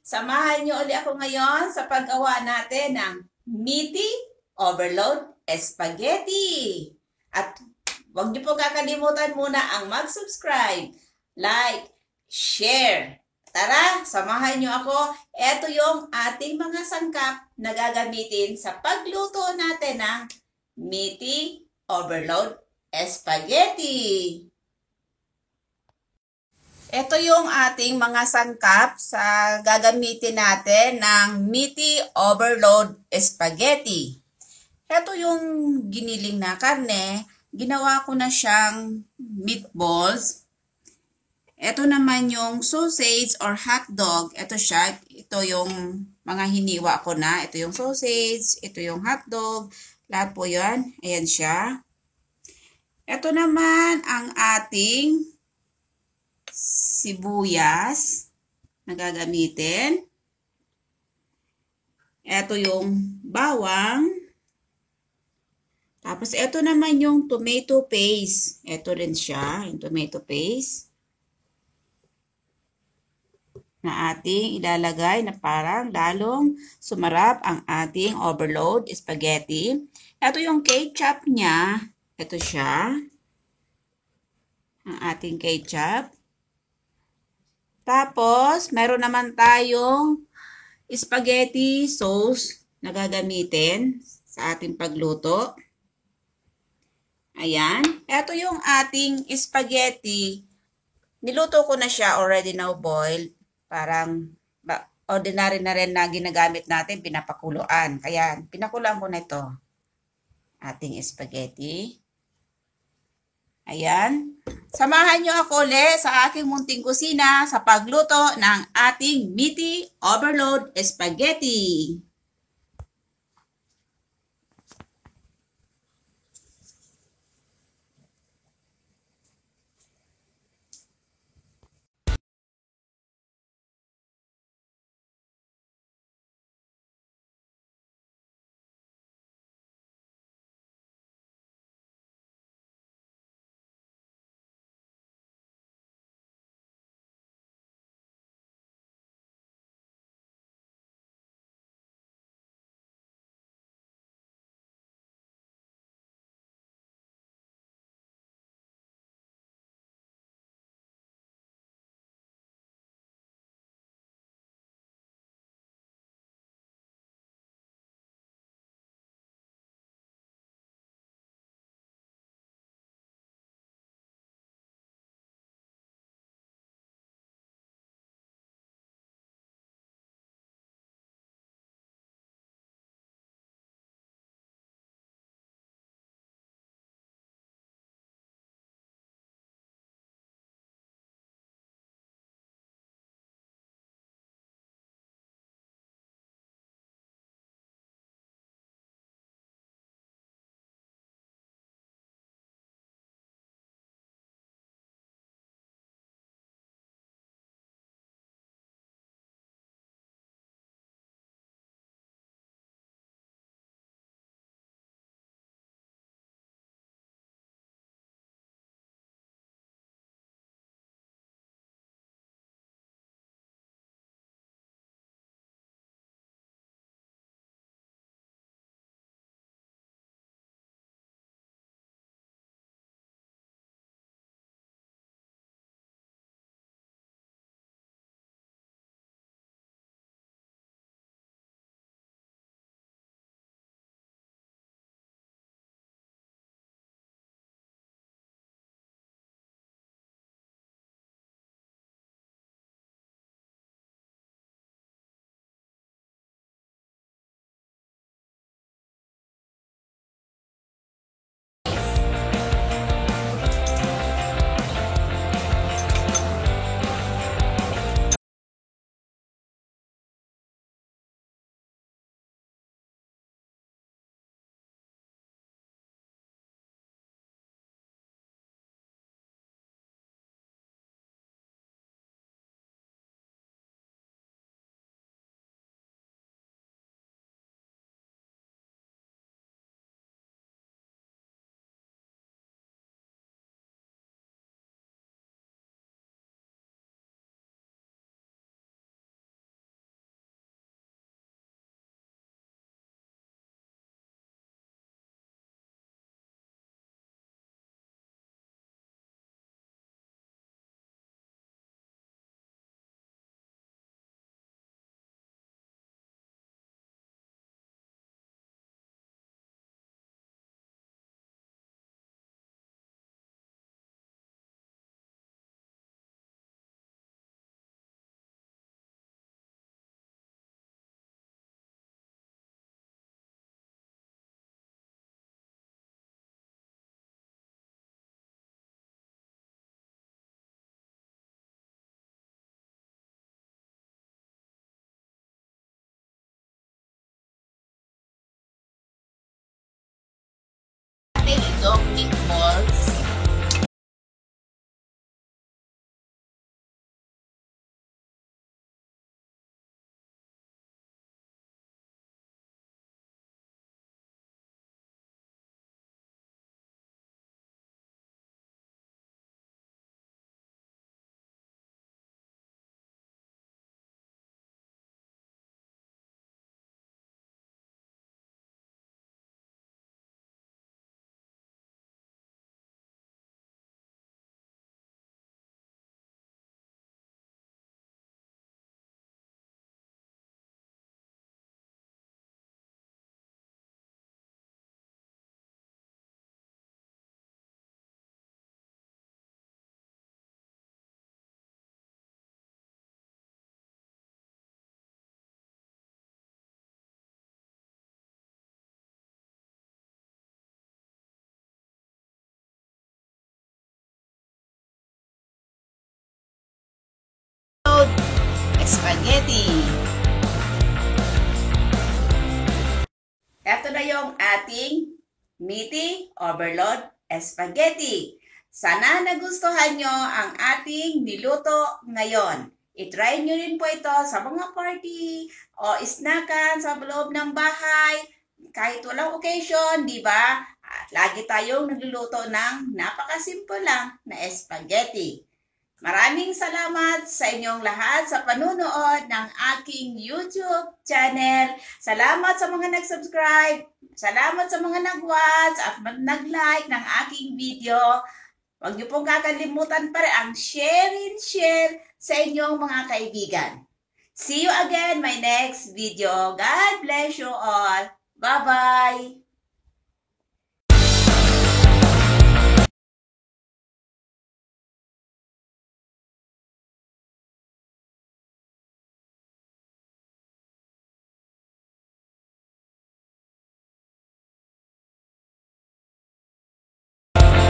Samahan niyo ulit ako ngayon sa paggawa natin ng meaty overload spaghetti. At huwag niyo po kakalimutan muna ang mag-subscribe, like, share. Tara, samahan niyo ako. Ito yung ating mga sangkap na gagamitin sa pagluto natin ng meaty overload spaghetti. Ito yung ating mga sangkap sa gagamitin natin ng meaty overload spaghetti. Ito yung giniling na karne. Ginawa ko na siyang meatballs. Ito naman yung sausage or hotdog. Ito siya. Ito yung mga hiniwa ko na. Ito yung sausage. Ito yung hotdog. Lahat po yan. Ayan siya. Ito naman ang ating sibuyas na gagamitin. Ito yung bawang. Tapos ito naman yung tomato paste. Ito rin siya, yung tomato paste na ating ilalagay na parang lalong sumarap ang ating overload spaghetti. Ito yung ketchup niya. Ito siya. Ang ating ketchup. Tapos, meron naman tayong spaghetti sauce na gagamitin sa ating pagluto. Ayan. Ito yung ating spaghetti. Niluto ko na siya already now boiled. Parang ordinary na rin na ginagamit natin, pinapakuluan. Kaya, pinakuluan ko na ito. Ating spaghetti. Ayan. Samahan nyo ako ulit sa aking munting kusina sa pagluto ng ating meaty overload spaghetti. spaghetti. Ito na yung ating meaty overload spaghetti. Sana nagustuhan nyo ang ating niluto ngayon. I-try nyo rin po ito sa mga party o snackan sa loob ng bahay. Kahit walang occasion, di ba? Lagi tayong nagluluto ng napakasimple lang na spaghetti. Maraming salamat sa inyong lahat sa panunood ng aking YouTube channel. Salamat sa mga nag-subscribe. Salamat sa mga nag-watch at nag-like ng aking video. Huwag niyo pong kakalimutan pa rin ang share sa inyong mga kaibigan. See you again my next video. God bless you all. Bye-bye!